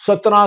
17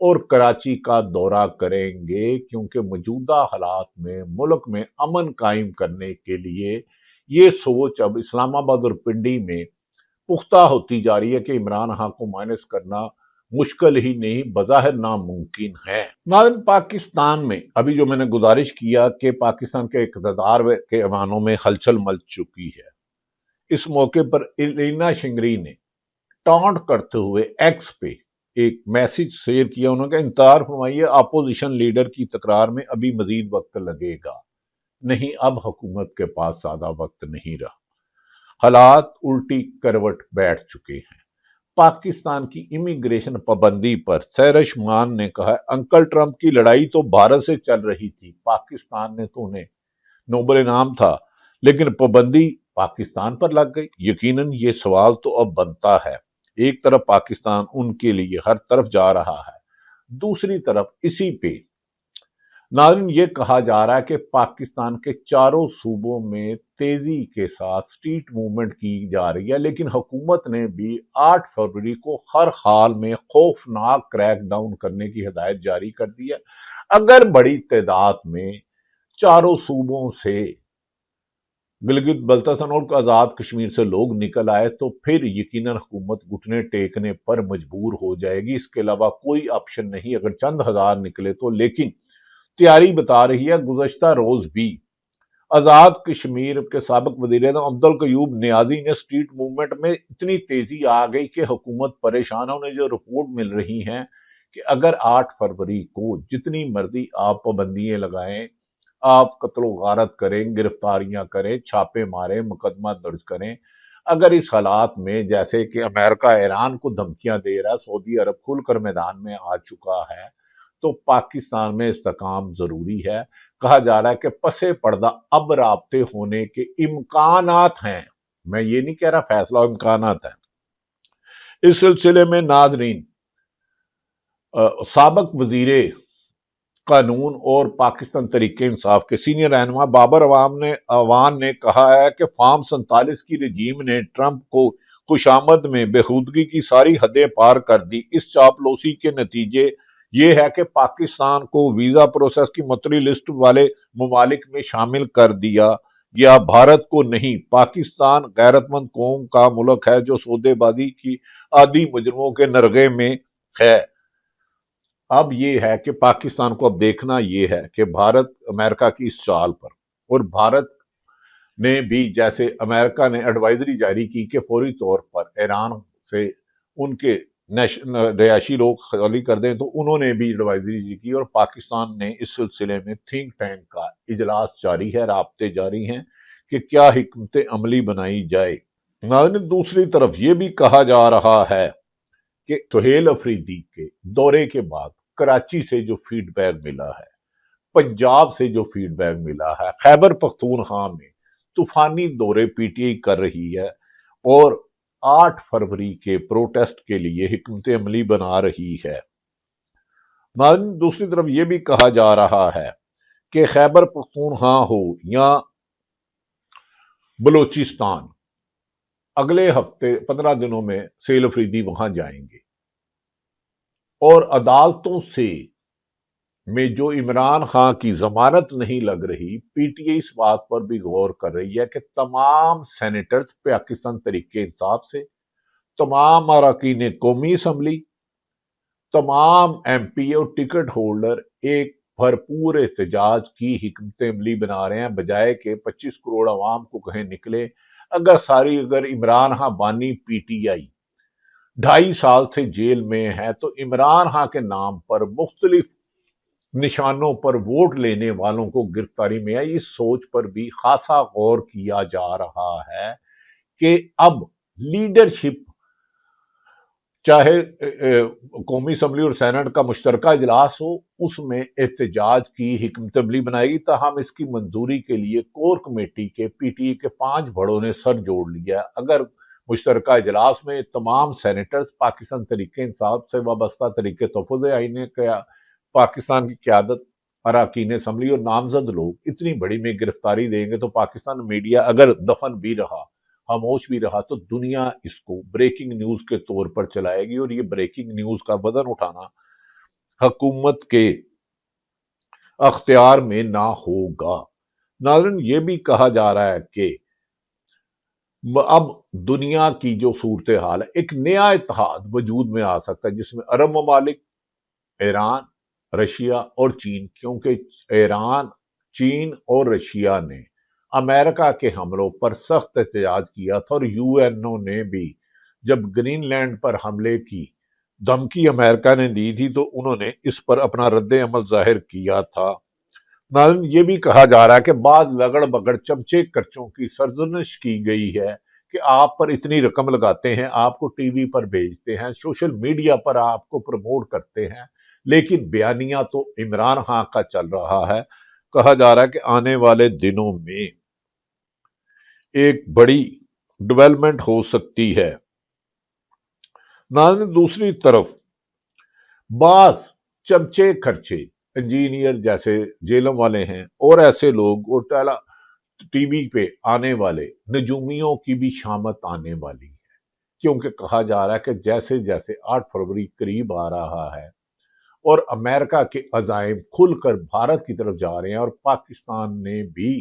اور کراچی کا دورہ کریں گے، کیونکہ موجودہ حالات میں ملک میں امن قائم کرنے کے لیے یہ سوچ اب اسلام آباد اور پنڈی میں پختہ ہوتی جا رہی ہے کہ عمران خان کو مائنس کرنا مشکل ہی نہیں بظاہر ناممکن ہے۔ ناظرین، پاکستان میں ابھی جو میں نے گزارش کیا کہ پاکستان کے اقتدار کے ایوانوں میں ہلچل مچ چکی ہے، اس موقع پر الینا شنگری نے ٹانٹ کرتے ہوئے ایکس پہ ایک میسج شیئر کیا۔ انہوں نے کہا انتظار فرمائیے، اپوزیشن لیڈر کی تکرار میں ابھی مزید وقت لگے گا، نہیں اب حکومت کے پاس زیادہ وقت نہیں رہا، حالات الٹی کروٹ بیٹھ چکے ہیں۔ پاکستان کی امیگریشن پابندی پر سیرش مان نے کہا انکل ٹرمپ کی لڑائی تو بھارت سے چل رہی تھی، پاکستان نے تو انہیں نوبل انعام تھا، لیکن پابندی پاکستان پر لگ گئی۔ یقیناً یہ سوال تو اب بنتا ہے، ایک طرف پاکستان ان کے لیے ہر طرف جا رہا ہے، دوسری طرف اسی پہ ناظرین یہ کہا جا رہا ہے کہ پاکستان کے چاروں صوبوں میں تیزی کے ساتھ سٹریٹ موومنٹ کی جا رہی ہے، لیکن حکومت نے بھی 8 فروری کو ہر حال میں خوفناک کریک ڈاؤن کرنے کی ہدایت جاری کر دی ہے۔ اگر بڑی تعداد میں چاروں صوبوں سے گلگت بلتستان اور آزاد کشمیر سے لوگ نکل آئے تو پھر یقیناً حکومت گھٹنے ٹیکنے پر مجبور ہو جائے گی، اس کے علاوہ کوئی آپشن نہیں اگر چند ہزار نکلے تو۔ لیکن تیاری بتا رہی ہے، گزشتہ روز بھی آزاد کشمیر کے سابق وزیر اعظم عبدالقیوم نیازی نے سٹریٹ موومنٹ میں اتنی تیزی آ گئی کہ حکومت پریشان ہے۔ انہیں جو رپورٹ مل رہی ہیں کہ اگر 8 فروری کو جتنی مرضی آپ پابندیاں لگائیں، آپ قتل و غارت کریں، گرفتاریاں کریں، چھاپے ماریں، مقدمہ درج کریں، اگر اس حالات میں جیسے کہ امریکہ ایران کو دھمکیاں دے رہا ہے، سعودی عرب کھل کر میدان میں آ چکا ہے، تو پاکستان میں استحکام ضروری ہے۔ کہا جا رہا ہے کہ پسے پردہ اب رابطے ہونے کے امکانات ہیں، میں یہ نہیں کہہ رہا فیصلہ، امکانات ہیں۔ اس سلسلے میں ناظرین، سابق وزیر قانون اور پاکستان تحریک انصاف کے سینئر رہنما بابر عوان نے کہا ہے کہ فارم 47 کی رجیم نے ٹرمپ کو خوشامد میں بےہودگی کی ساری حدیں پار کر دی۔ اس چاپلوسی کے نتیجے یہ ہے کہ پاکستان کو ویزا پروسیس کی متری لسٹ والے ممالک میں شامل کر دیا گیا، بھارت کو نہیں۔ پاکستان غیرت مند قوم کا ملک ہے جو سودے بازی کی عادی مجرموں کے نرغے میں ہے۔ اب یہ ہے کہ پاکستان کو اب دیکھنا یہ ہے کہ بھارت امریکہ کی اس چال پر، اور بھارت نے بھی جیسے امریکہ نے ایڈوائزری جاری کی کہ فوری طور پر ایران سے ان کے رہائشی لوگ خالی کر دیں، تو انہوں نے بھی ایڈوائزری کی، اور پاکستان نے اس سلسلے میں تھنک ٹینک کا اجلاس جاری ہے، رابطے جاری ہیں کہ کیا حکمت عملی بنائی جائے۔ ناظرین، دوسری طرف یہ بھی کہا جا رہا ہے کہ سہیل افریدی کے دورے کے بعد کراچی سے جو فیڈ بیک ملا ہے، پنجاب سے جو فیڈ بیک ملا ہے، خیبر پختونخوا میں طوفانی دورے پی ٹی آئی کر رہی ہے اور 8 فروری کے پروٹیسٹ کے لیے حکمت عملی بنا رہی ہے۔ ناظرین، دوسری طرف یہ بھی کہا جا رہا ہے کہ خیبر پختونخوا ہو یا بلوچستان، اگلے ہفتے 15 دنوں میں سہیل افریدی وہاں جائیں گے، اور عدالتوں سے میں جو عمران خان کی ضمانت نہیں لگ رہی، پی ٹی آئی اس بات پر بھی غور کر رہی ہے کہ تمام سینیٹرز پاکستان تحریک انصاف سے، تمام اراکین قومی اسمبلی، تمام ایم پی اور ٹکٹ ہولڈر ایک بھرپور احتجاج کی حکمت عملی بنا رہے ہیں، بجائے کہ 25 کروڑ عوام کو کہیں نکلے۔ اگر عمران خان بانی پی ٹی آئی 2.5 سال سے جیل میں ہے، تو عمران خان کے نام پر مختلف نشانوں پر ووٹ لینے والوں کو گرفتاری میں آئی۔ اس سوچ پر بھی خاصا غور کیا جا رہا ہے کہ اب لیڈرشپ، چاہے قومی اسمبلی اور سینٹ کا مشترکہ اجلاس ہو، اس میں احتجاج کی حکمت عملی بنائے گی، تاہم اس کی منظوری کے لیے کور کمیٹی کے پی ٹی آئی کے 5 بڑوں نے سر جوڑ لیا۔ اگر مشترکہ اجلاس میں تمام سینیٹرز پاکستان تحریک انصاف سے وابستہ تحریک تحفظ آئین کا پاکستان کی قیادت، اراکین اسمبلی اور نامزد لوگ اتنی بڑی میں گرفتاری دیں گے، تو پاکستان میڈیا اگر دفن بھی رہا، خاموش بھی رہا، تو دنیا اس کو بریکنگ نیوز کے طور پر چلائے گی، اور یہ بریکنگ نیوز کا وزن اٹھانا حکومت کے اختیار میں نہ ہوگا۔ ناظرین، یہ بھی کہا جا رہا ہے کہ اب دنیا کی جو صورتحال ہے، ایک نیا اتحاد وجود میں آ سکتا ہے جس میں عرب ممالک، ایران، رشیا اور چین، کیونکہ ایران، چین اور رشیا نے امریکہ کے حملوں پر سخت احتجاج کیا تھا، اور یو این او نے بھی جب گرین لینڈ پر حملے کی دھمکی امریکہ نے دی تھی تو انہوں نے اس پر اپنا رد عمل ظاہر کیا تھا۔ ناظرین، یہ بھی کہا جا رہا ہے کہ بعض لگڑ بگڑ چمچے کرچوں کی سرزنش کی گئی ہے کہ آپ پر اتنی رقم لگاتے ہیں، آپ کو ٹی وی پر بھیجتے ہیں، سوشل میڈیا پر آپ کو پروموٹ کرتے ہیں، لیکن بیانیہ تو عمران خان کا چل رہا ہے۔ کہا جا رہا ہے کہ آنے والے دنوں میں ایک بڑی ڈیولپمنٹ ہو سکتی ہے۔ ناظرین، دوسری طرف بعض چمچے خرچے انجینئر جیسے جیلم والے ہیں اور ایسے لوگ اور ٹی وی پہ آنے والے نجومیوں کی بھی شامت آنے والی ہے، کیونکہ کہا جا رہا ہے کہ جیسے جیسے 8 فروری قریب آ رہا ہے اور امریکہ کے عزائم کھل کر بھارت کی طرف جا رہے ہیں، اور پاکستان نے بھی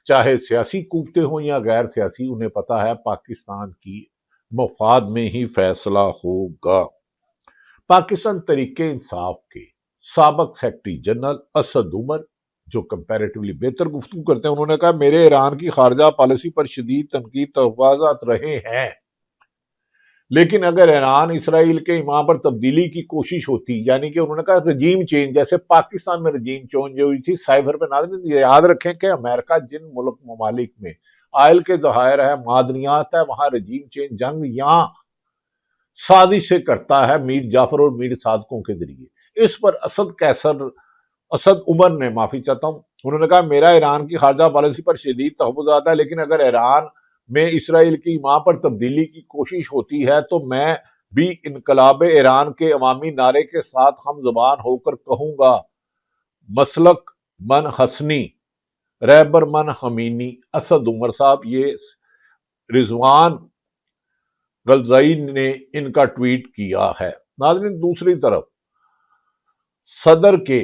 چاہے سیاسی قوتیں ہوں یا غیر سیاسی، انہیں پتا ہے پاکستان کی مفاد میں ہی فیصلہ ہوگا۔ پاکستان تحریک انصاف کے سابق سیکرٹری جنرل اسد عمر، جو کمپیریٹیولی بہتر گفتگو کرتے ہیں، انہوں نے کہا میرے ایران کی خارجہ پالیسی پر شدید تنقید تفاوضات رہے ہیں، لیکن اگر ایران اسرائیل کے امام پر تبدیلی کی کوشش ہوتی، یعنی کہ انہوں نے کہا رجیم چینج، جیسے پاکستان میں رجیم چینج ہوئی تھی سائبر پہ۔ ناظرین، یہ یاد رکھیں کہ امریکہ جن ملک ممالک میں آئل کے ذخائر ہے، معدنیات ہے، وہاں رجیم چینج جنگ یا سازش سے کرتا ہے میر جعفر اور میر صادقوں کے ذریعے۔ اس پر اسد عمر نے معافی چاہتا ہوں، انہوں نے کہا میرا ایران کی خارجہ پالیسی پر شدید تحفظات ہے، لیکن اگر ایران میں اسرائیل کی ماں پر تبدیلی کی کوشش ہوتی ہے تو میں بھی انقلاب ایران کے عوامی نعرے کے ساتھ ہم زبان ہو کر کہوں گا، مسلک من حسنی، رہبر من خمینی۔ اسد عمر صاحب، یہ رضوان غلزائی نے ان کا ٹویٹ کیا ہے۔ ناظرین، دوسری طرف صدر کے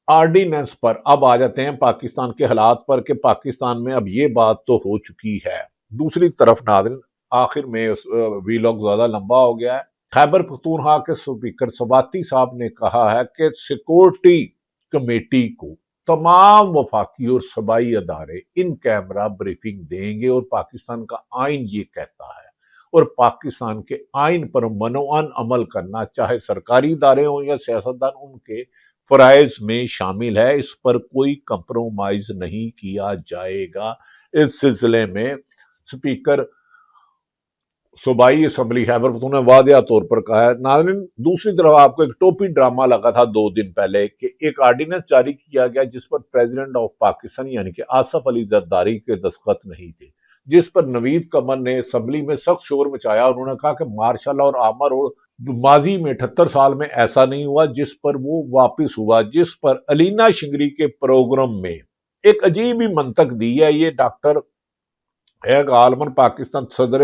آرڈیننس پر اب آ جاتے ہیں پاکستان کے حالات پر کہ پاکستان میں اب یہ بات تو ہو چکی ہے۔ دوسری طرف ناظرین، آخر میں ویلاگ زیادہ لمبا ہو گیا ہے، خیبر پختونخوا کے سپیکر سباتی صاحب نے کہا ہے کہ سیکورٹی کمیٹی کو تمام وفاقی اور صوبائی ادارے ان کیمرہ بریفنگ دیں گے، اور پاکستان کا آئین یہ کہتا ہے، اور پاکستان کے آئین پر منوعاً عمل کرنا، چاہے سرکاری ادارے ہوں یا سیاستدان، ان کے فرائض میں شامل ہے، اس پر کوئی کمپرومائز نہیں کیا جائے گا۔ اس سلسلے میں سپیکر صوبائی اسمبلی خیبر پختونخوا نے واضح طور پر کہا ہے۔ ناظرین، دوسری طرف آپ کو ایک ٹوپی ڈرامہ لگا تھا 2 دن پہلے کہ ایک آرڈیننس جاری کیا گیا جس پر پریزیڈنٹ آف پاکستان یعنی کہ آصف علی زرداری کے دستخط نہیں تھے، جس پر نوید قمر نے اسمبلی میں سخت شور مچایا۔ انہوں نے کہا کہ مارشاء اللہ اور عامر اور ماضی میں 78 سال میں ایسا نہیں ہوا، جس پر وہ واپس ہوا، جس پر علینا شنگری کے پروگرام میں ایک عجیب ہی منطق دی ہے۔ یہ ڈاکٹر ایک عالمن پاکستان صدر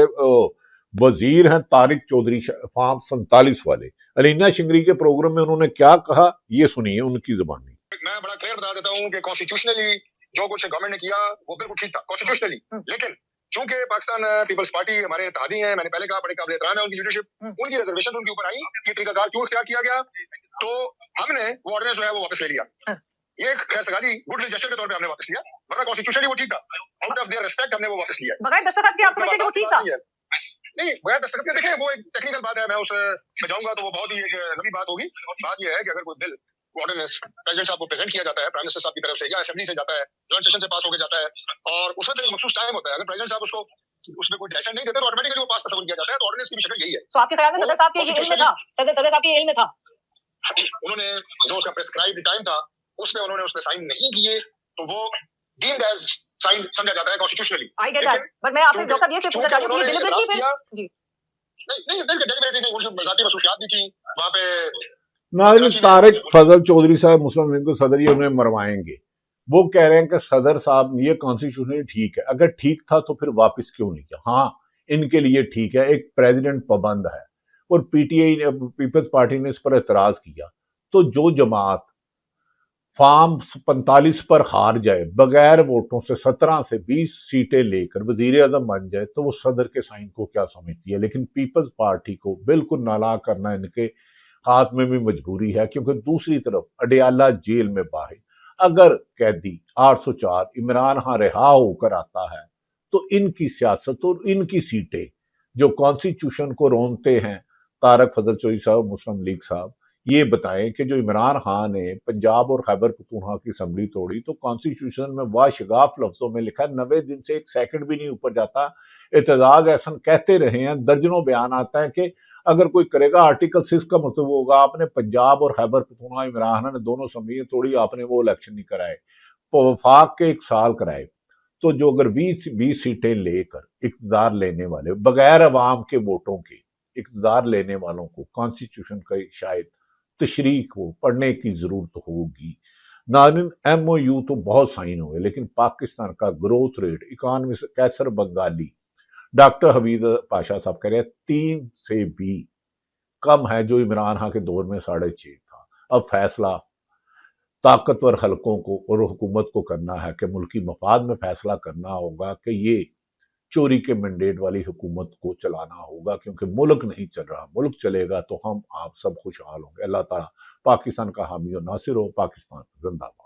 وزیر ہیں طارق چودھری فارم 47 والے، علینا شنگری کے پروگرام میں انہوں نے کیا کہا، یہ سنیے ان کی زبانی۔ میں بڑا کلیئر بتا دیتا ہوں کہ کانسٹیٹیوشنلی جو کچھ گورنمنٹ نے کیا وہ بالکل ٹھیک تھا کانسٹیٹیوشنلی، لیکن چونکہ پاکستان پیپلز پارٹی ہمارے اتحادی ہیں، میں نے پہلے کہا بڑے قابل احترام ہے ان کی لیڈرشپ، ان کی ریزرویشن ان کے اوپر آئی، یہ طریقہ کار کیوں اختیار کیا گیا، تو ہم نے وہ آرڈیننس جو ہے وہ واپس لے لیا۔ یہ خیر سگالی گڈ جسٹر کے طور پہ ہم نے واپس لیا، ورنہ کانسٹیٹیوشنلی وہ ٹھیک تھا، آؤٹ آف دیئر ریسپیکٹ ہم نے وہ واپس لیا بغیر دستخط کے۔ آپ سمجھتے ہیں کہ وہ ٹھیک تھا؟ نہیں، بغیر دستخط کے دیکھیں وہ ایک ٹیکنیکل بات ہے، میں اس میں جاؤں گا تو وہ بہت ہی ایک لمبی بات ہوگی۔ بات یہ ہے کہ اگر کوئی بل آرڈیننس پریزیڈنٹ صاحب کو پریزنٹ کیا جاتا ہے، پرائم منسٹر صاحب کی طرف سے یا اسمبلی سے جاتا ہے، جوائنٹ سیشن سے پاس ہو کے جاتا ہے، اور اس وقت ایک مخصوص ٹائم ہوتا ہے، اگر پریزیڈنٹ صاحب اس میں کوئی ڈائریکشن نہیں دیتے تو آٹومیٹکلی وہ پاس تصور کیا جاتا ہے، تو آرڈیننس کی بھی شکل یہی ہے۔ تو آپ کے خیال میں صدر صاحب کے یہ علم میں تھا؟ صدر صاحب کے علم میں تھا؟ انہوں نے جو اس کا پرسکرائبڈ ٹائم تھا اس میں انہوں نے اس میں سائن نہیں کیے، تو وہ ڈیمڈ ایز سائن سمجھا جاتا ہے constitutionally. I get that, but میں آپ سے ڈاکٹر صاحب یہ پوچھنا چاہتی ہوں کہ ڈیلیبریٹلی پھر جی نہیں ڈیلیبریٹلی نہیں، ان کی ذاتی مصروفیات بھی تھیں وہاں پہ۔ ناظرین، طارق فضل چودھری صاحب مسلم لیگ کے صدر، یہ انہیں مروائیں گے۔ وہ کہہ رہے ہیں کہ صدر صاحب یہ کانسٹیٹیوشنلی ٹھیک ہے، اگر ٹھیک تھا تو پھر واپس کیوں نہیں کیا؟ ہاں، ان کے لیے ٹھیک ہے، ایک پریزیڈنٹ پابند ہے، اور پی ٹی آئی پیپلز پارٹی نے اس پر اعتراض کیا، تو جو جماعت فارم 45 پر ہار جائے، بغیر ووٹوں سے 17 سے 20 سیٹیں لے کر وزیر اعظم بن جائے، تو وہ صدر کے سائن کو کیا سمجھتی ہے؟ لیکن پیپلز پارٹی کو بالکل نالا کرنا ان کے ہاتھ میں بھی مجبوری ہے، کیونکہ دوسری طرف اڈیالہ جیل میں باہر اگر قیدی 804 عمران خان رہا ہو کر آتا ہے تو ان کی سیاست اور ان کی سیٹیں جو کانسٹیٹیوشن کو رونتے ہیں، طارق فضل چوہدری صاحب، مسلم لیگ صاحب، یہ بتائیں کہ جو عمران خان نے پنجاب اور خیبر پختونخوا کی اسمبلی توڑی تو کانسٹیٹیوشن میں واشگاف لفظوں میں لکھا ہے 90 دن سے 1 سیکنڈ بھی نہیں اوپر جاتا۔ اعتزاز احسن کہتے رہے ہیں، درجنوں بیان آتا ہے کہ اگر کوئی کرے گا آرٹیکل 6 کا مطلب ہوگا آپ نے پنجاب اور خیبر پختونخوا عمران خان نے دونوں اسمبلیاں توڑی، آپ نے وہ الیکشن نہیں کرائے، وفاق کے 1 سال کرائے۔ تو جو اگر 20 سیٹیں لے کر اقتدار لینے والے بغیر عوام کے ووٹوں کے اقتدار لینے والوں کو کانسٹیٹیوشن کا شاید تشریح کو پڑھنے کی ضرورت ہوگی۔ ناظرین، ایم او یو تو بہت سائن ہوئے، لیکن پاکستان کا گروتھ ریٹ اکانومسٹ کیسر بنگالی ڈاکٹر حمید پاشا صاحب کہہ رہے ہیں 3 سے بھی کم ہے، جو عمران خان کے دور میں 6.5 تھا۔ اب فیصلہ طاقتور حلقوں کو اور حکومت کو کرنا ہے کہ ملکی مفاد میں فیصلہ کرنا ہوگا کہ یہ چوری کے مینڈیٹ والی حکومت کو چلانا ہوگا، کیونکہ ملک نہیں چل رہا۔ ملک چلے گا تو ہم آپ سب خوشحال ہوں گے۔ اللہ تعالیٰ پاکستان کا حامی و ناصر ہو۔ پاکستان زندہ باد۔